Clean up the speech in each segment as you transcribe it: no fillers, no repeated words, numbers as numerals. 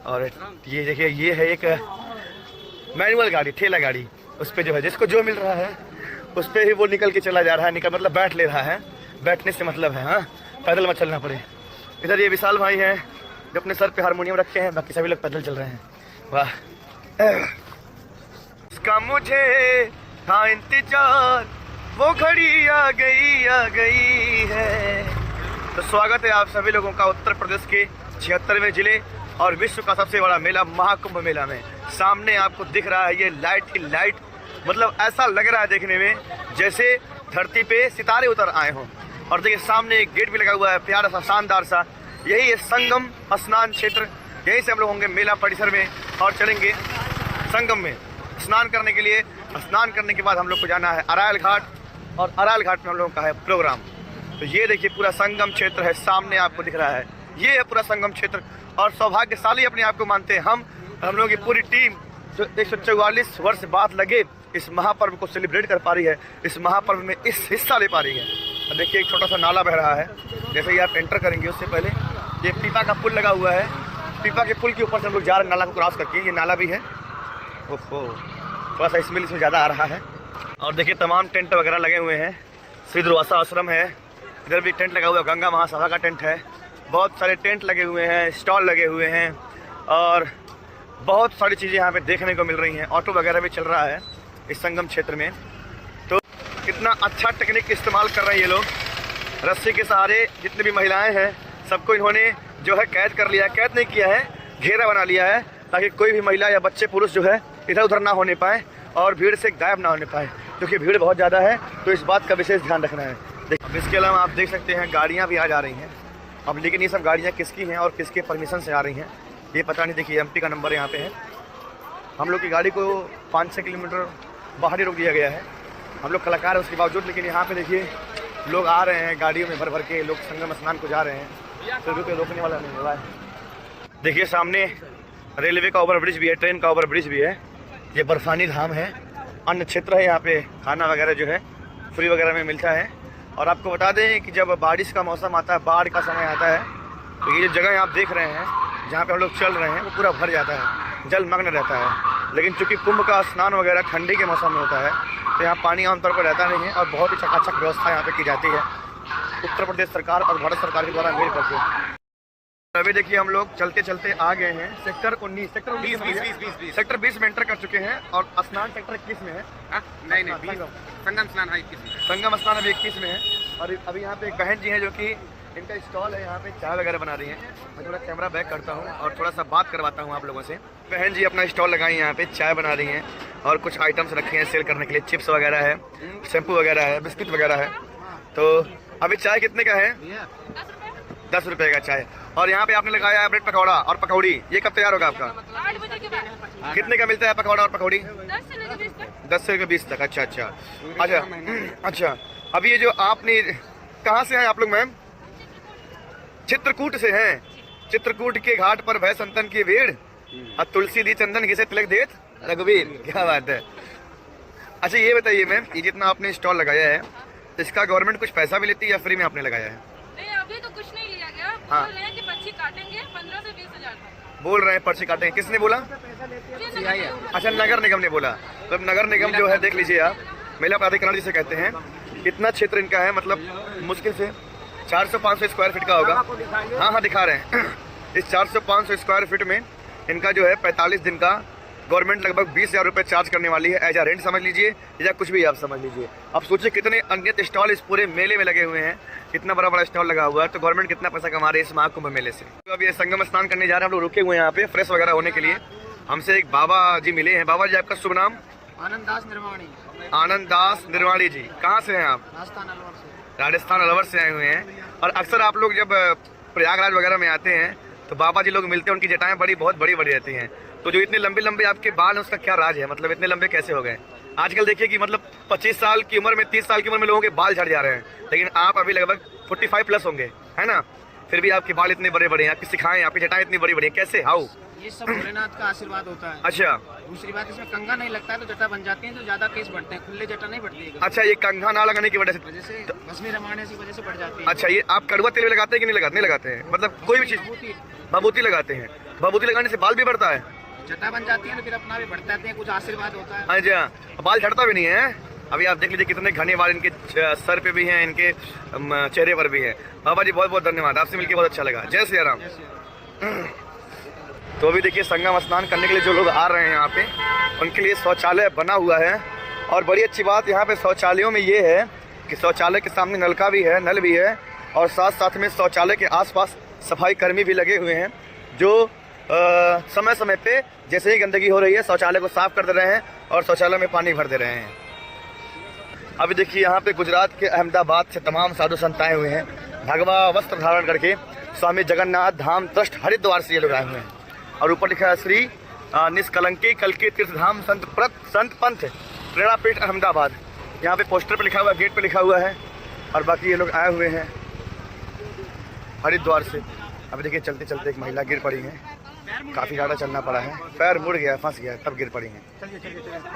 और ये देखिए, ये है एक मैनुअल गाड़ी, ठेला गाड़ी। उस पर जो है जिसको जो मिल रहा है उस पर ही वो निकल के चला जा रहा है, मतलब बैठ ले रहा है। बैठने से मतलब है, हाँ, पैदल मत चलना पड़े। इधर ये विशाल भाई हैं जो अपने सर पे हारमोनियम रखे हैं, बाकी सभी लोग पैदल चल रहे हैं। वाह, उसका मुझे था इंतजार, वो घड़ी आ गई है। तो स्वागत है आप सभी लोगों का उत्तर प्रदेश के 76वें जिले और विश्व का सबसे बड़ा मेला महाकुंभ मेला में। सामने आपको दिख रहा है ये लाइट ही लाइट, मतलब ऐसा लग रहा है देखने में जैसे धरती पे सितारे उतर आए हों। और देखिए सामने एक गेट भी लगा हुआ है, प्यारा सा, शानदार सा। यही है संगम स्नान क्षेत्र। यहीं से हम लोग होंगे मेला परिसर में और चलेंगे संगम में स्नान करने के लिए। स्नान करने के बाद हम लोग को जाना है अरायल घाट, और अरायल घाट में हम लोगों का है प्रोग्राम। तो ये देखिए पूरा संगम क्षेत्र है, सामने आपको दिख रहा है, ये है पूरा संगम क्षेत्र। और सौभाग्यशाली अपने आप को मानते हैं हम लोगों की पूरी टीम जो 144 वर्ष बाद लगे इस महापर्व को सेलिब्रेट कर पा रही है, इस महापर्व में इस हिस्सा ले पा रही है। और देखिए एक छोटा सा नाला बह रहा है, जैसे ही आप एंटर करेंगे उससे पहले ये पीपा का पुल लगा हुआ है। पीपा के पुल के ऊपर से हम लोग जा रहे हैं नाला को क्रॉस करके। ये नाला भी है, ओहो, थोड़ा सा स्मेल इसमें ज़्यादा आ रहा है। और देखिए तमाम टेंट वगैरह लगे हुए हैं। श्री दुर्वासा आश्रम है, इधर भी टेंट लगा हुआ है, गंगा महासभा का टेंट है। बहुत सारे टेंट लगे हुए हैं, स्टॉल लगे हुए हैं और बहुत सारी चीज़ें यहाँ पे देखने को मिल रही हैं। ऑटो वगैरह भी चल रहा है इस संगम क्षेत्र में। तो कितना अच्छा टेक्निक इस्तेमाल कर रहे हैं ये लोग। रस्सी के सहारे जितनी भी महिलाएं हैं सबको इन्होंने जो है कैद कर लिया है। कैद नहीं किया है, घेरा बना लिया है, ताकि कोई भी महिला या बच्चे पुरुष जो है इधर उधर ना होने पाए और भीड़ से गायब ना होने पाए, क्योंकि भीड़ बहुत ज़्यादा है। तो इस बात का विशेष ध्यान रखना है। अब इसके अलावा आप देख सकते हैं गाड़ियाँ भी आ जा रही हैं अब, लेकिन ये सब गाड़ियाँ किसकी हैं और किसके परमिशन से आ रही हैं ये पता नहीं। देखिए एमपी का नंबर यहाँ पे है। हम लोग की गाड़ी को 5-6 किलोमीटर बाहर ही रोक दिया गया है। हम लोग कलाकार हैं उसके बावजूद, लेकिन यहाँ पे देखिए लोग आ रहे हैं गाड़ियों में भर भर के, लोग संगम स्नान को जा रहे हैं, फिर भी कोई रोकने वाला नहीं हुआ है। देखिए सामने रेलवे का ओवरब्रिज भी है, ट्रेन का ओवरब्रिज भी है। ये बर्फानी धाम है, अन्य क्षेत्र है। यहाँ पे खाना वगैरह जो है फ्री वगैरह में मिलता है। और आपको बता दें कि जब बारिश का मौसम आता है, बाढ़ का समय आता है, तो ये जो जगह आप देख रहे हैं जहाँ पे हम लोग चल रहे हैं वो पूरा भर जाता है, जलमग्न रहता है। लेकिन चूंकि कुंभ का स्नान वगैरह ठंडी के मौसम में होता है तो यहाँ पानी आमतौर पर रहता नहीं है और बहुत ही चकाचक व्यवस्था यहाँ पे की जाती है उत्तर प्रदेश सरकार और भारत सरकार के द्वारा मिल करके। अभी देखिए हम लोग चलते चलते आ गए हैं सेक्टर 19, सेक्टर 20 में एंटर कर चुके हैं। और स्नान सेक्टर 21 में है। नहीं, संगम स्नान है 21 में। संगम स्नान अभी 21 में है। और अभी यहाँ पे एक बहन जी हैं जो कि इनका स्टॉल है, यहाँ पे चाय वगैरह बना रही हैं। मैं थोड़ा कैमरा बैक करता हूँ और थोड़ा सा बात करवाता हूँ आप लोगों से। बहन जी अपना स्टॉल लगाई यहाँ पे, चाय बना रही हैं और कुछ आइटम्स रखे हैं सेल करने के लिए। चिप्स वगैरह है, शैम्पू वगैरह है, बिस्किट वगैरह है। तो अभी चाय कितने का है? 10 रुपये का चाय। और यहाँ पे आपने लगाया है ब्रेड पकौड़ा और पकौड़ी। ये कब तैयार होगा आपका? 8 बजे के बाद। कितने का मिलता है पकौड़ा और पकौड़ी? 10 से लेकर 20 तक। 10 से लेकर 20 तक। अच्छा। अभी ये जो आपने, कहाँ से हैं आप लोग मैम? चित्रकूट से हैं। चित्रकूट के घाट पर भय संतन की भीड़ और तुलसी दी चंदन घिसे तिलक देत रघुवीर। क्या बात है। अच्छा ये बताइए मैम, ये जितना आपने स्टॉल लगाया है इसका गवर्नमेंट कुछ पैसा भी लेती है या फ्री में आपने लगाया है? नहीं, अभी तो कुछ नहीं लिया गया। हाँ। बोल रहे हैं कि पर्ची काटेंगे 15 से 20 हजार तक। बोल रहे हैं पर्ची काटेंगे, किसने बोला? अच्छा नगर निगम ने बोला। तो नगर निगम जो है देख लीजिए आप, मेला प्राधिकरण जिसे कहते हैं, कितना क्षेत्र इनका है, मतलब मुश्किल से 400-500 स्क्वायर फीट का होगा। हाँ दिखा रहे हैं। इस 400-500 स्क्वायर फीट में इनका जो है 45 दिन का गवर्नमेंट लगभग 20,000 रुपये चार्ज करने वाली है। एज आ रेंट समझ लीजिए या कुछ भी आप समझ लीजिए। अब सोचिए कितने अन्य स्टॉल इस पूरे मेले में लगे हुए हैं, कितना बड़ा बड़ा स्टॉल लगा हुआ है, तो गवर्नमेंट कितना पैसा कमा रही है इस महाकुंभ मेले से। तो अब ये संगम स्नान करने जा रहे हैं, हम लोग रुके हुए हैं यहाँ पे फ्रेश वगैरह होने के लिए। हमसे एक बाबा जी मिले हैं। बाबा जी आपका शुभ नाम? आनंद दास निर्वाणी। आनंद दास निर्वाणी जी। कहाँ से हैं आप? राजस्थान अलवर से आए हुए हैं। और अक्सर आप लोग जब प्रयागराज वगैरह में आते हैं तो बाबा जी लोग मिलते हैं, उनकी जटाएं बहुत बड़ी बड़ी रहती हैं। तो जो इतने लंबे लंबे आपके बाल हैं उसका क्या राज है, मतलब इतने लंबे कैसे हो गए? आजकल देखिए कि मतलब 25 साल की उम्र में, 30 साल की उम्र में लोगों के बाल झड़ जा रहे हैं, लेकिन आप अभी लगभग 45 प्लस होंगे, है ना? फिर भी आपके बाल इतने बड़े बड़े हैं, आपकी सिखाएं, आपकी जटाएं इतनी बड़ी बड़ी हैं, कैसे? हाउ? ये सब भोलेनाथ का आशीर्वाद होता है। अच्छा। दूसरी बात, इसमें कंघा नहीं लगता है तो जटा बन जाती है, तो ज्यादा केस बढ़ते हैं। खुले जटा नहीं बढ़ती है। अच्छा, ये कंघा ना लगाने की वजह से भस्मी रमाने की वजह से बढ़ जाती है। अच्छा, ये आप कड़वा तेल लगाते हैं कि नहीं लगाते हैं? मतलब कोई भी चीज, भभूति लगाते हैं। भभूति लगाने से बाल भी बढ़ता है? जटा बन जाती है तो फिर अपना भी बढ़ता है, कुछ आशीर्वाद होता है। हाँ जी हाँ, बाल झड़ता भी नहीं है। अभी आप देख लीजिए कितने घने बाल इनके सर पे भी हैं, इनके चेहरे पर भी हैं। बाबा जी बहुत बहुत धन्यवाद, आपसे मिलकर बहुत अच्छा लगा। जय श्री राम। तो अभी देखिए संगम स्नान करने के लिए जो लोग आ रहे हैं यहाँ पे, उनके लिए शौचालय बना हुआ है। और बड़ी अच्छी बात यहाँ पे शौचालयों में ये है कि शौचालय के सामने नलका भी है, नल भी है, और साथ साथ में शौचालय के आसपास सफाई कर्मी भी लगे हुए हैं जो समय समय पे जैसे ही गंदगी हो रही है शौचालय को साफ कर दे रहे हैं और शौचालय में पानी भर दे रहे हैं। अभी देखिए यहाँ पे गुजरात के अहमदाबाद से तमाम साधु संत आए हुए हैं, भगवा वस्त्र धारण करके। स्वामी जगन्नाथ धाम ट्रस्ट हरिद्वार से ये लोग आए हुए हैं। और ऊपर लिखा है श्री निष्कलंकी कलकी तीर्थधाम संत पंथ प्रेरणापीठ अहमदाबाद। यहाँ पे पोस्टर पे लिखा हुआ है, गेट पे लिखा हुआ है। और बाकी ये लोग आए हुए हैं हरिद्वार से। अभी देखिए चलते चलते एक महिला गिर पड़ी है, काफ़ी ज़्यादा चलना पड़ा है, पैर मुड़ गया, फंस गया, तब गिर पड़ी है।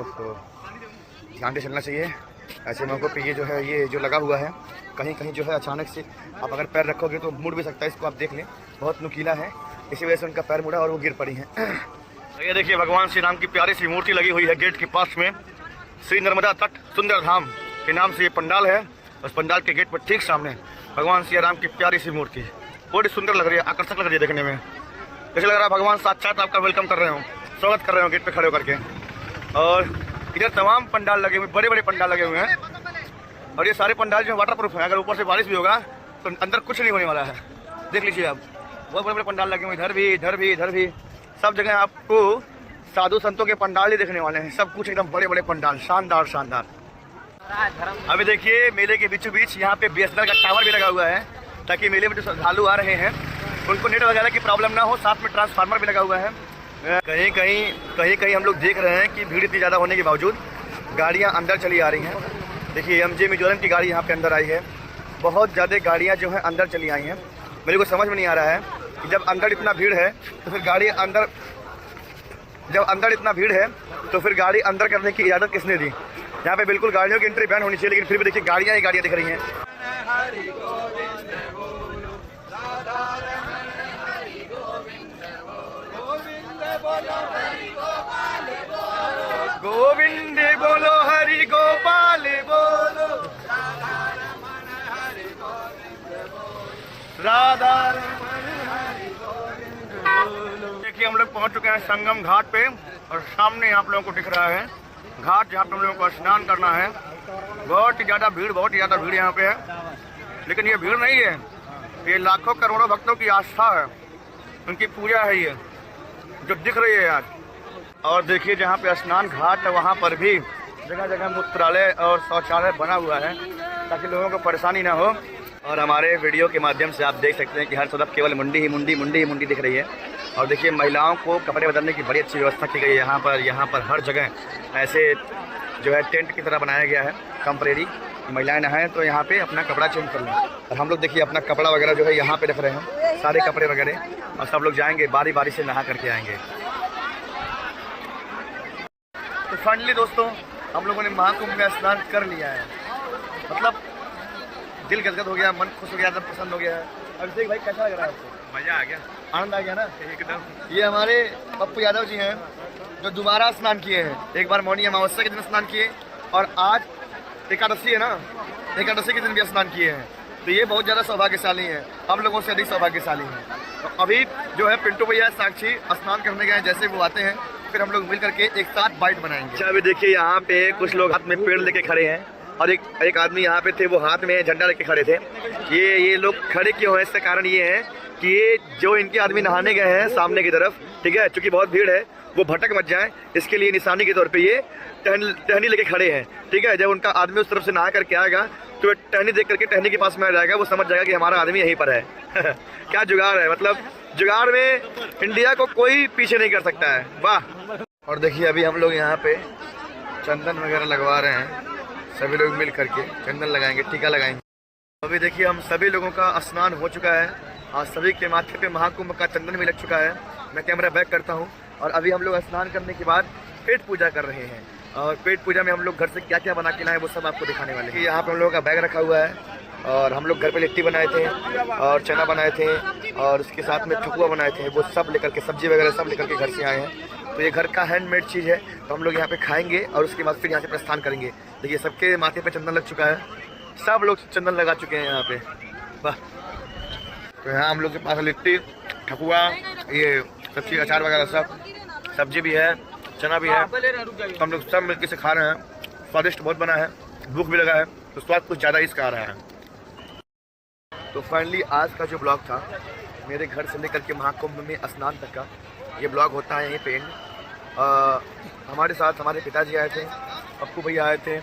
उसको ध्यान से चलना चाहिए ऐसे मौक़ों पे। ये जो है, ये जो लगा हुआ है, कहीं कहीं जो है अचानक से आप अगर पैर रखोगे तो मुड़ भी सकता है। इसको आप देख लें, बहुत नुकीला है, इसी वजह से उनका पैर मुड़ा और वो गिर पड़ी हैं। ये देखिए भगवान श्री राम की प्यारी सी मूर्ति लगी हुई है गेट के पास में। श्री नर्मदा तट सुंदर धाम के नाम से ये पंडाल है। उस पंडाल के गेट पर ठीक सामने भगवान श्री राम की प्यारी सी मूर्ति बड़ी सुंदर लग रही है, आकर्षक लग रही है देखने में। जैसे लग रहा है भगवान साक्षात आपका वेलकम कर रहे हो, स्वागत कर रहे हो गेट पे खड़े होकर के। और इधर तमाम पंडाल लगे हुए, बड़े बड़े पंडाल लगे हुए हैं। और ये सारे पंडाल जो वाटर प्रूफ है, अगर ऊपर से बारिश भी होगा तो अंदर कुछ नहीं होने वाला है। देख लीजिए आप, बहुत बड़े बड़े पंडाल लगे हुए, इधर भी इधर भी इधर भी, सब जगह आपको साधु संतों के पंडाल ही देखने वाले हैं। सब कुछ एकदम बड़े बड़े पंडाल, शानदार शानदार। अभी देखिए मेले के बीचों बीच यहाँ पे BSNL का टावर भी लगा हुआ है, ताकि मेले में जो श्रद्धालु आ रहे हैं उनको नेट वगैरह की प्रॉब्लम ना हो। साथ में ट्रांसफार्मर भी लगा हुआ है। कहीं कहीं हम लोग देख रहे हैं कि भीड़ इतनी ज़्यादा होने के बावजूद गाड़ियाँ अंदर चली आ रही हैं। देखिए MJ मिजोरम की गाड़ी यहाँ पे अंदर आई है। बहुत ज़्यादा गाड़ियाँ जो हैं अंदर चली आई हैं। मेरे को समझ में नहीं आ रहा है कि जब अंदर इतना भीड़ है तो फिर गाड़ी अंदर, जब अंदर इतना भीड़ है तो फिर गाड़ी अंदर करने की इजाज़त किसने दी? यहाँ पे बिल्कुल गाड़ियों की एंट्री बैन होनी चाहिए, लेकिन फिर भी देखिए गाड़ियाँ ही गाड़ियाँ दिख रही हैं। गोविंद बोलो हरि गोपाल बोलो, राधा देखिए हम लोग पहुंच चुके हैं संगम घाट पे। और सामने आप लोगों को दिख रहा है घाट, जहाँ पे हम लोगों को स्नान करना है। बहुत ही ज़्यादा भीड़ यहाँ पे है, लेकिन ये भीड़ नहीं है, ये लाखों करोड़ों भक्तों की आस्था है, उनकी पूजा है ये जो दिख रही है आज। और देखिए जहाँ पे स्नान घाट है वहाँ पर भी जगह जगह मूत्रालय और शौचालय बना हुआ है, ताकि लोगों को परेशानी ना हो। और हमारे वीडियो के माध्यम से आप देख सकते हैं कि हर तरफ केवल मुंडी ही मुंडी दिख रही है। और देखिए महिलाओं को कपड़े बदलने की बड़ी अच्छी व्यवस्था की गई है यहाँ पर हर जगह ऐसे जो है टेंट की तरह बनाया गया है टेम्परेरी। महिलाएं नहाएं तो यहाँ पे अपना कपड़ा चेंज कर लें। और हम लोग देखिए अपना कपड़ा वगैरह जो है यहाँ पे रख रहे हैं, सारे कपड़े वगैरह, और सब लोग जाएंगे बारी बारी से नहा करके आएंगे। तो फाइनली दोस्तों हम लोगों ने महाकुंभ में स्नान कर लिया है। मतलब दिल गदगद हो गया, मन खुश हो गया, एकदम पसंद हो गया है। अभिषेक भाई कैसा लग रहा है आपको? मज़ा आ गया, आनंद आ गया ना एकदम। ये हमारे पप्पू यादव जी हैं जो दोबारा स्नान किए हैं। एक बार मौनी अमावस्या के दिन स्नान किए और आज एकादशी है ना, एकादशी के दिन भी स्नान किए हैं। तो ये बहुत ज़्यादा सौभाग्यशाली हैं, हम लोगों से अधिक सौभाग्यशाली हैं। तो अभी जो है पिंटू भैया साक्षी स्नान करने गए, जैसे वो आते हैं फिर हम लोग मिल करके एक साथ बाइट बनाएंगे। अच्छा अभी देखिए यहाँ पे कुछ लोग हाथ में पेड़ लेके खड़े हैं और एक आदमी यहाँ पे थे, वो हाथ में झंडा लेके खड़े थे। ये लोग खड़े क्यों हैं, इसका कारण ये है कि ये जो इनके आदमी नहाने गए हैं सामने की तरफ, ठीक है, चूँकि बहुत भीड़ है, वो भटक मच जाए इसके लिए निशानी के तौर पे ये टहनी लेके खड़े हैं। ठीक है, जब उनका आदमी उस तरफ से नहा करके आएगा तो टहनी देख करके टहनी के पास में आ जाएगा, वो समझ जाएगा कि हमारा आदमी यहीं पर है। क्या जुगाड़ है, मतलब जुगाड़ में इंडिया को कोई पीछे नहीं कर सकता है, वाह। और देखिए अभी हम लोग यहाँ पे चंदन वगैरह लगवा रहे हैं, सभी लोग मिल करके चंदन लगाएंगे, टीका लगाएंगे। अभी देखिए हम सभी लोगों का स्नान हो चुका है और सभी के माथे पे महाकुंभ का चंदन भी लग चुका है। मैं कैमरा बैक करता हूँ और अभी हम लोग स्नान करने के बाद पेट पूजा कर रहे हैं। और पेट पूजा में हम लोग घर से क्या क्या बना के लाए वो सब आपको दिखाने वाले हैं। यहाँ पे हम लोगों का बैग रखा हुआ है और हम लोग घर पे लिट्टी बनाए थे और चना बनाए थे और उसके साथ में ठकुआ बनाए थे। वो सब लेकर के, सब्जी वगैरह सब लेकर के घर से आए हैं। तो ये घर का हैंडमेड चीज़ है, तो हम लोग यहाँ पे खाएंगे और उसके बाद फिर यहाँ से प्रस्थान करेंगे। देखिए सबके माथे पे चंदन लग चुका है, सब लोग चंदन लगा चुके हैं यहाँ पे। वाह। तो यहाँ हम लोग के पास लिट्टी, ठकुआ, ये सब्जी, अचार वगैरह सब, सब्जी भी है, चना भी है। तो हम लोग सब मिलकर से खा रहे हैं। स्वादिष्ट बहुत बना है, भूख भी लगा है, तो स्वाद कुछ ज़्यादा ही इसका आ रहा है। तो फाइनली आज का जो ब्लॉग था, मेरे घर से लेकर के महाकुंभ में स्नान तक का ये ब्लॉग होता है यहीं पे एंड। हमारे साथ हमारे पिताजी आए थे, पप्पू भैया आए थे,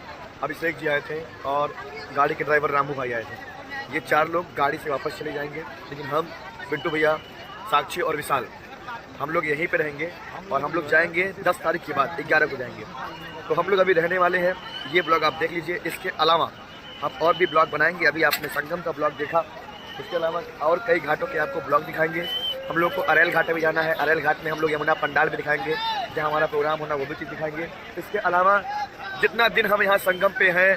अभिषेक जी आए थे और गाड़ी के ड्राइवर रामू भाई आए थे। ये 4 लोग गाड़ी से वापस चले जाएंगे, लेकिन हम पिंटू भैया, साक्षी और विशाल हम लोग यहीं पे रहेंगे और हम लोग जाएंगे 10 तारीख के बाद 11 को जाएंगे। तो हम लोग अभी रहने वाले हैं। ये ब्लॉग आप देख लीजिए। इसके अलावा हम और भी ब्लॉग बनाएंगे। अभी आपने संगम का ब्लॉग देखा, इसके अलावा और कई घाटों के आपको ब्लॉग दिखाएंगे। हम लोग को अरेल घाट भी जाना है। अरेल घाट में हम लोग यमुना पंडाल भी दिखाएंगे, जहाँ हमारा प्रोग्राम होना वो भी चीज़ दिखाएंगे। इसके अलावा जितना दिन हम यहाँ संगम पे हैं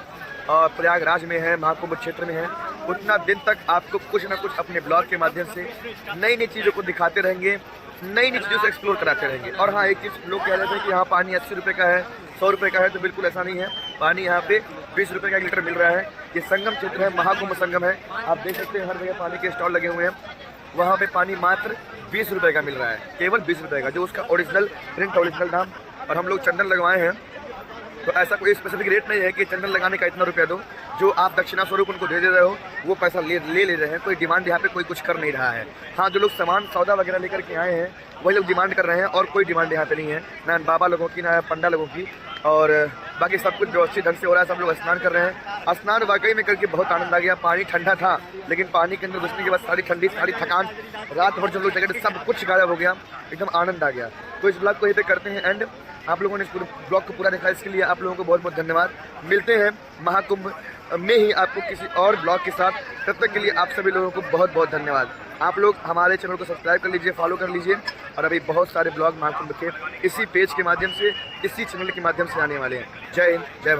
और प्रयागराज में हैं, महाकुंभ क्षेत्र में हैं, उतना दिन तक आपको कुछ ना कुछ अपने ब्लॉग के माध्यम से नई नई चीज़ों को दिखाते रहेंगे, नई नई चीज़ों से एक्सप्लोर कराते रहेंगे। और हाँ, एक चीज़ लोग कह रहे थे कि यहाँ पानी 80 रुपये का है, 100 रुपये का है, तो बिल्कुल ऐसा नहीं है। पानी यहाँ पे 20 रुपये का 1 लीटर मिल रहा है। ये संगम क्षेत्र है, महाकुंभ संगम है। आप देख सकते हैं हर जगह पानी के स्टॉल लगे हुए हैं। वहाँ पे पानी मात्र 20 रुपये का मिल रहा है, केवल 20 रुपये का, जो उसका ओरिजिनल प्रिंट, ओरिजिनल दाम। और हम लोग चंदन लगवाए हैं, तो ऐसा कोई स्पेसिफिक रेट नहीं है कि चंदन लगाने का इतना रुपया दो। जो आप दक्षिणा स्वरूप उनको दे रहे हो वो पैसा ले रहे हैं। कोई डिमांड यहाँ पे कोई कुछ कर नहीं रहा है। हाँ, जो लोग सामान सौदा वगैरह लेकर के आए हैं वही लोग डिमांड कर रहे हैं, और कोई डिमांड यहाँ पे नहीं है, ना बाबा लोगों की, ना पंडा लोगों की। और बाकी सब कुछ व्यवस्थित ढंग से हो रहा है। सब लोग स्नान कर रहे हैं। स्नान वाकई में करके बहुत आनंद आ गया। पानी ठंडा था, लेकिन पानी के अंदर घुसने के बाद सारी ठंडी, सारी थकान, रात भर जो लोग जगह सब कुछ गायब हो गया, एकदम आनंद आ गया। तो इस ब्लॉग को यहीं पे करते हैं एंड। आप लोगों ने इस पूरे ब्लॉग को पूरा देखा, इसके लिए आप लोगों को बहुत बहुत धन्यवाद। मिलते हैं महाकुंभ में ही आपको किसी और ब्लॉग के साथ। तब तक के लिए आप सभी लोगों को बहुत बहुत धन्यवाद। आप लोग हमारे चैनल को सब्सक्राइब कर लीजिए, फॉलो कर लीजिए। और अभी बहुत सारे ब्लॉग महाकुंभ के इसी पेज के माध्यम से, इसी चैनल के माध्यम से आने वाले हैं। जय हिंद, जय भारत।